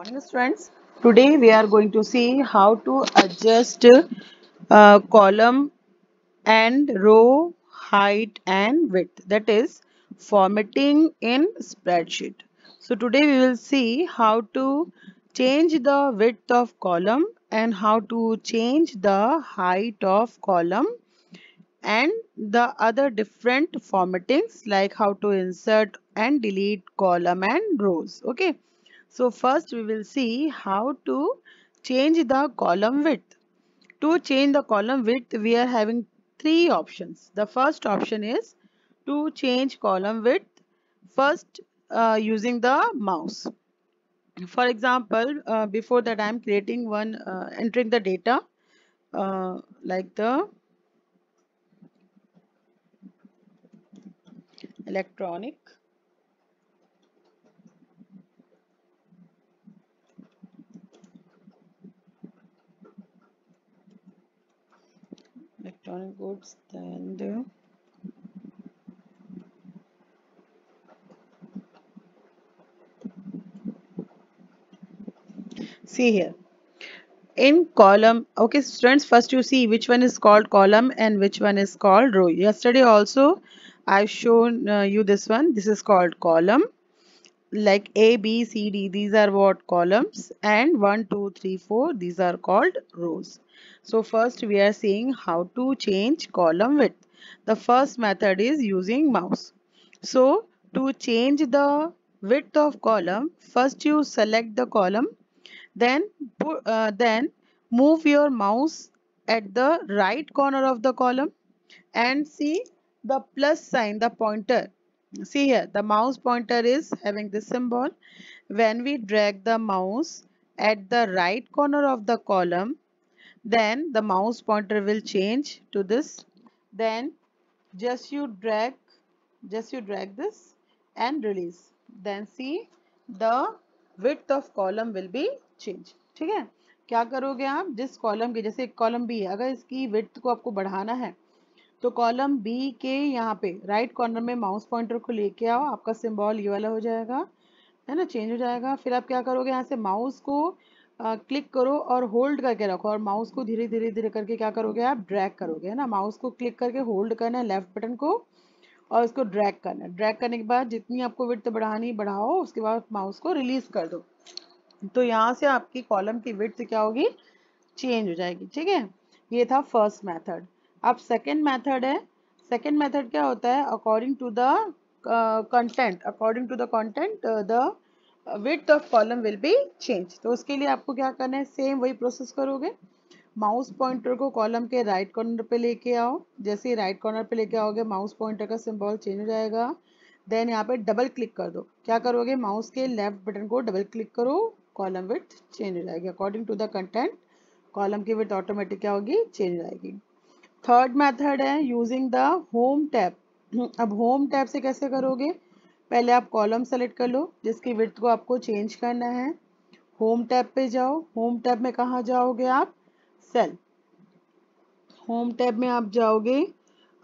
Morning, students. Today we are going to see how to adjust column and row height and width, that is formatting in spreadsheet. So today we will see how to change the width of column and how to change the height of column and the other different formattings like how to insert and delete column and rows. Okay, so first we will see how to change the column width. To change the column width, we are having three options. The first option is to change column width first using the mouse. For example, before that I am creating one, entering the data like the electronic goods, then see here in column. Okay, students, first you see which one is called column and which one is called row. Yesterday also I've shown you this one. This is called column, like A, B, C, D. These are what columns, and 1, 2, 3, 4. These are called rows. So first we are seeing how to change column width. The first method is using mouse. So to change the width of column, first you select the column, then move your mouse at the right corner of the column and see the plus sign, the pointer. See here, the mouse pointer is having this symbol. When we drag the mouse at the right corner of the column, then the mouse pointer will change to this. Then just you drag this and release. Then see the width of column will be changed. ठीक है, क्या करोगे आप, जिस column के, जैसे एक column B है, अगर इसकी विड्थ को आपको बढ़ाना है तो कॉलम बी के यहाँ पे राइट कॉर्नर में माउस पॉइंटर को लेके आओ, आपका सिंबल ये वाला हो जाएगा, है ना, चेंज हो जाएगा। फिर आप क्या करोगे, यहाँ से माउस को क्लिक करो और होल्ड करके रखो, और माउस को धीरे धीरे धीरे करके क्या करोगे, आप ड्रैग करोगे, है ना। माउस को क्लिक करके होल्ड करना है लेफ्ट बटन को और उसको ड्रैग करना है। ड्रैग करने के बाद जितनी आपको विड्थ बढ़ानी बढ़ाओ, उसके बाद माउस को रिलीज कर दो, तो यहाँ से आपकी कॉलम की विड्थ क्या होगी, चेंज हो जाएगी। ठीक है, ये था फर्स्ट मेथड। अब सेकंड मेथड है। सेकंड मेथड क्या होता है, according to the content the width of column will be changed। तो उसके लिए आपको क्या करना है, सेम वही प्रोसेस करोगे। माउस पॉइंटर को कॉलम के राइट कॉर्नर पे लेके आओ, जैसे ही राइट कॉर्नर पे लेके आओगे माउस पॉइंटर का सिंबल चेंज हो जाएगा। देन यहाँ पे डबल क्लिक कर दो, क्या करोगे, माउस के लेफ्ट बटन को डबल क्लिक करो, कॉलम विड्थ चेंज हो जाएगी। According to the content column की विड्थ ऑटोमेटिक क्या होगी, चेंज हो जाएगी। थर्ड मेथड है यूजिंग द होम टैब। अब होम टैब से कैसे करोगे, पहले आप कॉलम सेलेक्ट कर लो जिसकी विड्थ को आपको चेंज करना है। होम टैब पे जाओ, होम टैब में कहाँ जाओगे आप, सेल। होम टैब में आप जाओगे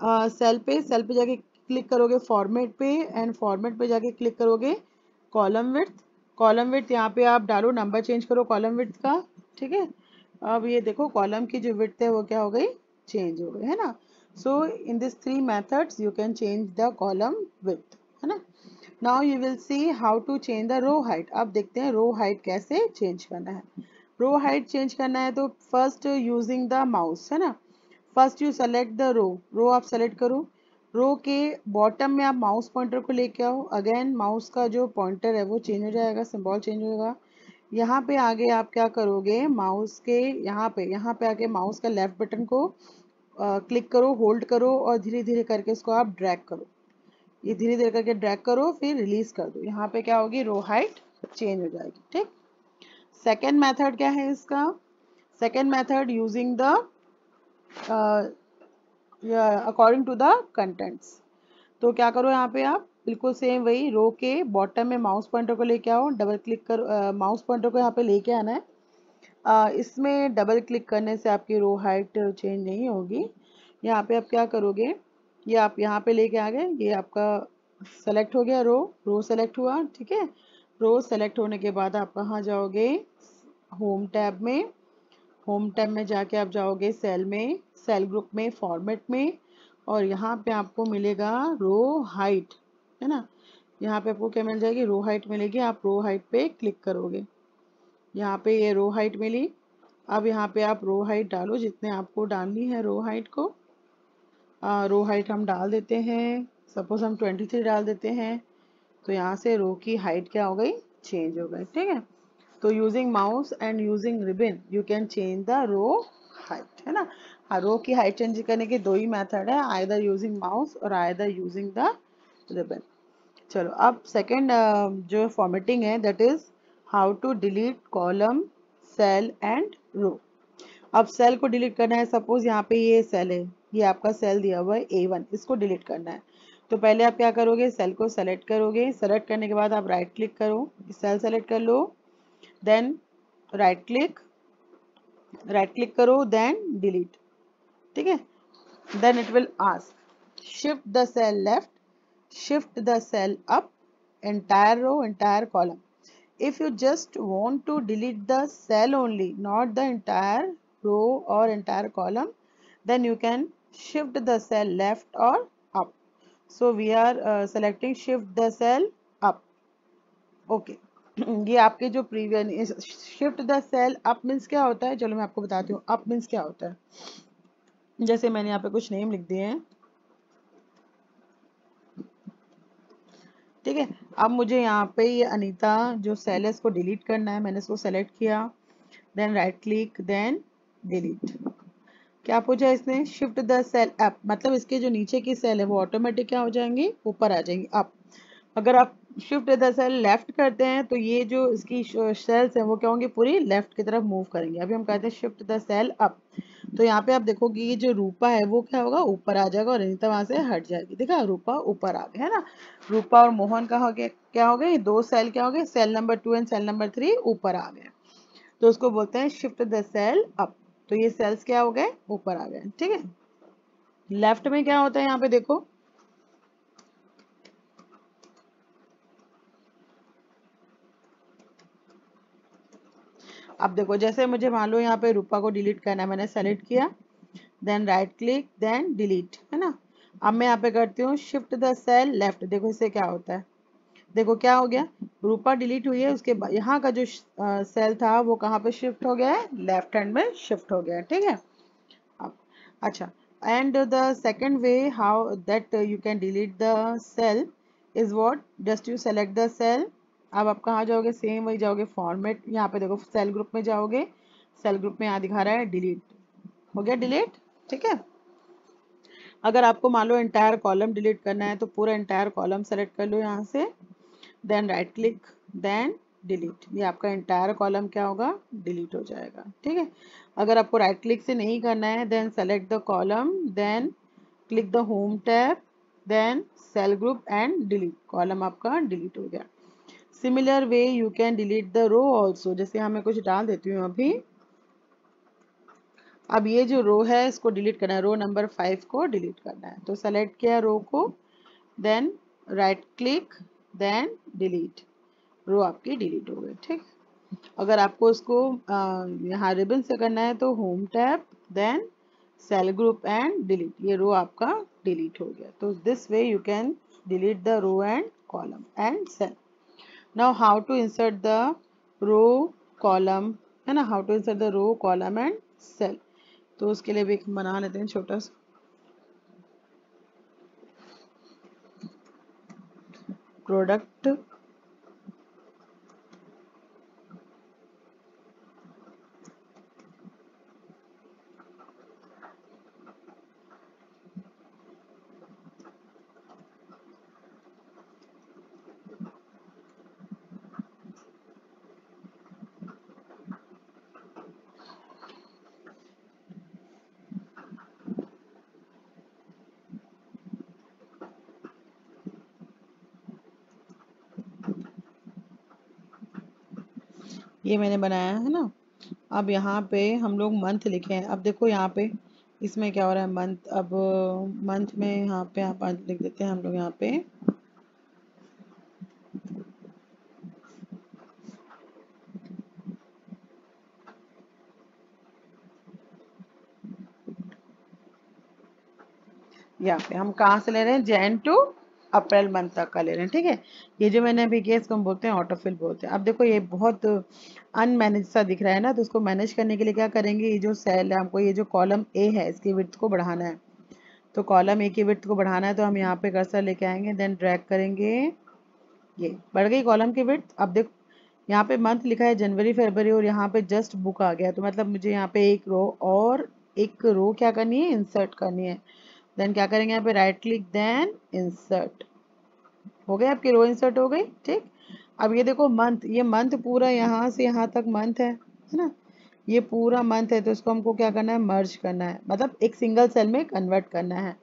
सेल पे जाके क्लिक करोगे फॉर्मेट पे, एंड फॉर्मेट पे जाके क्लिक करोगे कॉलम विड्थ। कॉलम विड्थ यहाँ पे आप डालो, नंबर चेंज करो कॉलम विड्थ का। ठीक है, अब ये देखो कॉलम की जो विड्थ है वो क्या हो गई, चेंज हो गई, है ना। So in this three methods you can change the column width, है ना। Now you will see how to change the row height. अब देखते हैं रो हाइट कैसे चेंज करना है। रो हाइट चेंज करना है तो फर्स्ट यूजिंग द माउस, है ना। First you select the row आप सेलेक्ट करो। रो के बॉटम में आप माउस पॉइंटर को लेके आओ, अगेन माउस का जो पॉइंटर है वो चेंज हो जाएगा, सिंबल चेंज होगा। यहाँ पे आगे आप क्या करोगे, माउस के यहाँ पे आके माउस का लेफ्ट बटन को क्लिक करो, होल्ड करो और धीरे धीरे करके इसको आप ड्रैग करो। ये धीरे धीरे करके ड्रैग करो, फिर रिलीज कर दो, यहाँ पे क्या होगी, रो हाइट चेंज हो जाएगी। ठीक, सेकेंड मेथड क्या है इसका, second method using the according to the contents. तो क्या करो, यहाँ पे आप बिल्कुल सेम वही रो के बॉटम में माउस पॉइंटर को लेके आओ, डबल क्लिक कर, माउस पॉइंटर को यहाँ पे लेके आना है। इसमें डबल क्लिक करने से आपकी रो हाइट चेंज नहीं होगी। यहाँ पे आप क्या करोगे, ये आप यहाँ पे लेके आ गए, ये आपका सेलेक्ट हो गया, रो सेलेक्ट हुआ। ठीक है, रो सेलेक्ट होने के बाद आप कहाँ जाओगे, होम टैब में, होम टैब में जाके आप जाओगे सेल में, सेल ग्रुप में, फॉर्मेट में, और यहाँ पे आपको मिलेगा रो हाइट, है ना। यहाँ पे आपको क्या मिल जाएगी, रो हाइट मिलेगी। आप रो हाइट पे क्लिक करोगे, यहाँ पे ये रो हाइट मिली। अब यहाँ पे आप रो हाइट डालो जितने आपको डालनी है रो हाइट को। रो हाइट हम डाल देते हैं, सपोज हम 23 डाल देते हैं। तो यहाँ से रो की हाइट क्या हो गई, चेंज हो गई, ठीक है। तो using mouse and using ribbon you can change the row height, है ना। हाँ, रो की हाइट चेंज करने के दो ही मेथड है, आइदर यूजिंग माउस और आइदर यूजिंग द रिबन। चलो अब सेकंड जो फॉर्मेटिंग है that is how to delete column, cell and row. अब सेल को डिलीट करना है, सपोज यहाँ पे ये सेल है, ये आपका सेल दिया हुआ है A1, इसको डिलीट करना है। तो पहले आप क्या करोगे, सेल को सेलेक्ट करोगे, सेलेक्ट करने के बाद आप राइट क्लिक करो, सेल सेलेक्ट कर लो, देन राइट क्लिक करो, देन डिलीट, ठीक है। Then it will ask shift the cell left, shift the cell up, entire row, entire column. If you just want to delete the cell only, not the entire row or entire column, then you can shift the cell left or up. So we are selecting shift the cell up. Okay. ये आपके जो previous shift the cell up means क्या होता है, चलो मैं आपको बताती हूँ अप मीन्स क्या होता है। जैसे मैंने यहाँ पे कुछ नेम लिख दिए हैं, ठीक है। अब मुझे यहाँ पे ये अनीता जो सेल है इसको डिलीट करना है, मैंने इसको सेलेक्ट किया, then right click, then delete. क्या पूछा इसने, शिफ्ट द सेल अप, मतलब इसके जो नीचे की सेल है वो ऑटोमेटिक क्या हो जाएंगी, ऊपर आ जाएंगी अप। अगर आप शिफ्ट द सेल लेफ्ट करते हैं तो ये जो इसकी सेल्स हैं वो क्या होंगी, पूरी लेफ्ट की तरफ मूव करेंगे। अभी हम कहते हैं शिफ्ट द सेल अप, तो यहाँ पे आप देखोगे ये जो रूपा है वो क्या होगा, ऊपर आ जाएगा और अनीता वहां से हट जाएगी। देखा, रूपा ऊपर आ गया, है ना। रूपा और मोहन का हो गया, क्या हो गए, दो सेल क्या हो गए, cell number 2 and cell number 3 ऊपर आ गए, तो उसको बोलते हैं शिफ्ट द सेल अप। तो ये सेल्स क्या हो गए, ऊपर आ गए, ठीक है। लेफ्ट में क्या होता है, यहाँ पे देखो, अब देखो जैसे मुझे मान लो यहाँ पे रूपा को डिलीट करना है, मैंने सेलेक्ट किया, then right click, then delete, है ना। अब मैं यहाँ पे करती हूँ शिफ्ट द सेल लेफ्ट, देखो इससे क्या होता है, देखो क्या हो गया, रूपा डिलीट हुई है, उसके बाद यहाँ का जो सेल था वो कहाँ पे शिफ्ट हो गया है, लेफ्ट हैंड में शिफ्ट हो गया है, ठीक है। अब अच्छा, and the second way how that you can delete the cell is what, just you select the cell. अब आप कहाँ जाओगे, सेम वही जाओगे, फॉर्मेट, यहाँ पे देखो सेल ग्रुप में जाओगे, सेल ग्रुप में यहाँ दिखा रहा है डिलीट, हो गया डिलीट, ठीक है। अगर आपको मान लो एंटायर कॉलम डिलीट करना है तो पूरा एंटायर कॉलम सेलेक्ट कर लो यहाँ से, then right click, then delete, ये आपका एंटायर कॉलम क्या होगा, डिलीट हो जाएगा, ठीक है। अगर आपको राइट क्लिक से नहीं करना है, then select the column, then click the home tab, then cell group and delete, column आपका डिलीट हो गया। Similar way you can delete the row also, जैसे यहाँ मैं कुछ डाल देती हूँ अभी। अब ये जो रो है इसको डिलीट करना है, रो नंबर 5 को डिलीट करना है, तो सेलेक्ट किया रो को, then right click, then delete, row आपकी डिलीट हो गई, ठीक। अगर आपको इसको यहाँ रिबन से करना है तो home tab, then cell group and delete, ये रो आपका डिलीट हो गया। तो this way you can delete the row and column and cell. Now how to insert the row column, है ना, how to insert the row column and cell. तो उसके लिए भी एक बना लेते हैं छोटा सा प्रोडक्ट, ये मैंने बनाया है ना। अब यहाँ पे हम लोग मंथ लिखे हैं, अब देखो यहाँ पे इसमें क्या हो रहा है, मंथ, अब मंथ में यहाँ पे आप लिख देते हैं हम लोग यहाँ पे यहाँ पे हम कहाँ से ले रहे हैं, जैन टू अप्रैल मंथ तक का ले रहे हैं, ठीक है। ये जो मैंने अभी किया इसको हम बोलते हैं ऑटोफिल बोलते हैं। अब देखो ये बहुत अनमैनेज सा दिख रहा है ना, तो इसको मैनेज करने के लिए क्या करेंगे, ये जो सेल है हमको, ये जो कॉलम ए है इसकी विड्थ को बढ़ाना है। तो कॉलम ए की विड्थ को बढ़ाना है तो हम यहाँ पे कर्सर लेके आएंगे, देन ड्रैग करेंगे, ये बढ़ गई कॉलम की विड्थ। अब देखो यहाँ पे मंथ लिखा है जनवरी फरवरी और यहाँ पे जस्ट बुक आ गया, तो मतलब मुझे यहाँ पे एक रो और एक रो क्या करनी है, इंसर्ट करनी है। देन क्या करेंगे, यहाँ पे राइट क्लिक देन इंसर्ट, हो गया आपकी रो इंसर्ट हो गई, ठीक। अब ये देखो मंथ, ये मंथ पूरा यहाँ से यहाँ तक मंथ है ना, ये पूरा मंथ है, तो इसको हमको क्या करना है, मर्ज करना है, मतलब एक सिंगल सेल में कन्वर्ट करना है।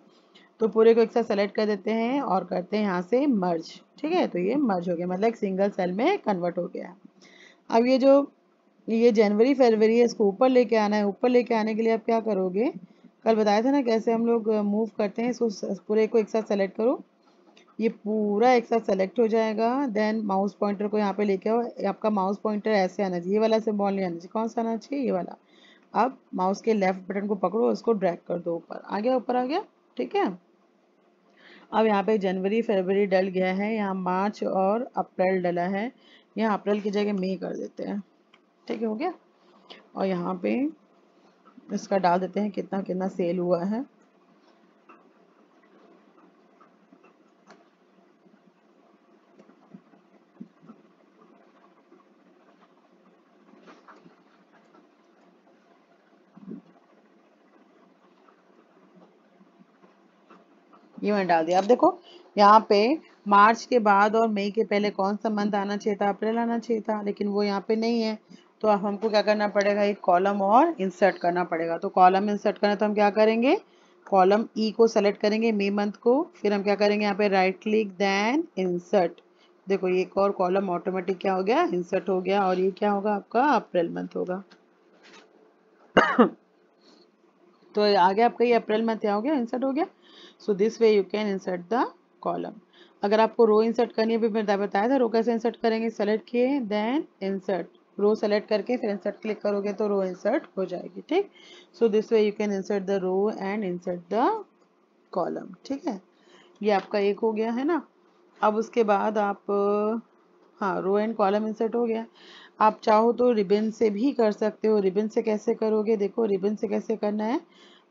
तो पूरे को एक साथ सेलेक्ट कर देते हैं और करते हैं यहाँ से मर्ज, ठीक है। तो ये मर्ज हो गया, मतलब एक सिंगल सेल में कन्वर्ट हो गया। अब ये जनवरी फरवरी है, इसको ऊपर लेके आना है। ऊपर लेके आने के लिए आप क्या करोगे, कल बताया था ना कैसे हम लोग मूव करते हैं, इसको पूरे को एक साथ सेलेक्ट करो, ये पूरा एक साथ सेलेक्ट हो जाएगा। देन माउस पॉइंटर को यहाँ पे लेके आओ, आपका माउस पॉइंटर ऐसे आना चाहिए, ये वाला सिंबल नहीं आना चाहिए, कौन सा आना चाहिए, ये वाला। अब माउस के लेफ्ट बटन को पकड़ो, उसको ड्रैग कर दो ऊपर, आ गया, ऊपर आ गया, ठीक है। अब यहाँ पे जनवरी फरवरी डल गया है, यहाँ मार्च और अप्रैल डला है, यहाँ अप्रैल की जगह मई कर देते हैं, ठीक है, हो गया। और यहाँ पे इसका डाल देते हैं कितना कितना सेल हुआ है। ये मैंने डाल दिया। अब देखो यहाँ पे मार्च के बाद और मई के पहले कौन सा मंथ आना चाहिए था, अप्रैल आना चाहिए था, लेकिन वो यहाँ पे नहीं है। तो अब हमको क्या करना पड़ेगा, एक कॉलम और इंसर्ट करना पड़ेगा। तो कॉलम इंसर्ट करना तो हम क्या करेंगे, कॉलम ई को सेलेक्ट करेंगे, मई मंथ को, फिर हम क्या करेंगे, यहाँ पे राइट क्लिक देन इंसर्ट। देखो ये एक और कॉलम ऑटोमेटिक क्या हो गया, इंसर्ट हो गया, और ये क्या होगा आपका, अप्रैल मंथ होगा। तो आ गया आपका ये अप्रैल मंथ, क्या हो गया, इंसर्ट हो गया। सो this way you can insert the column. अगर आपको रो इंसर्ट करनी है, भी मैंने बताया था रो कैसे इंसर्ट करेंगे, सेलेक्ट किए देन इंसर्ट, रो सेलेक्ट करके फिर इंसर्ट क्लिक करोगे तो रो इंसर्ट हो जाएगी, ठीक। So this way you can insert the row and insert the column, ठीक है। ये आपका एक हो गया है ना। अब उसके बाद आप हाँ, रो एंड कॉलम इंसर्ट हो गया। आप चाहो तो रिबन से भी कर सकते हो। रिबन से कैसे करोगे, देखो रिबन से कैसे करना है,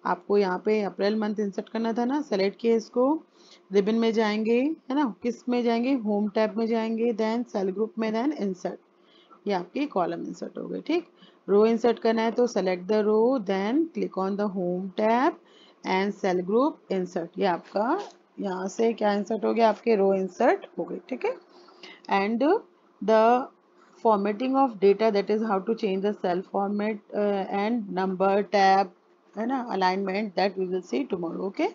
आपको यहाँ पे अप्रैल मंथ इंसर्ट करना था ना, सेलेक्ट किए इसको, रिबन में जाएंगे, है ना, किस में जाएंगे, होम टैब में जाएंगे, देन सेल ग्रुप में, देन इंसर्ट, ये आपकी कॉलम इंसर्ट हो गई, ठीक। रो इंसर्ट करना है तो select the row, then click on the home tab and cell group insert, ये आपका यहाँ से क्या इंसर्ट हो गया, आपके रो इंसर्ट हो गई, ठीक है। And the formatting of data, that is how to change the cell format and number tab, है ना, alignment, that we will see tomorrow, okay।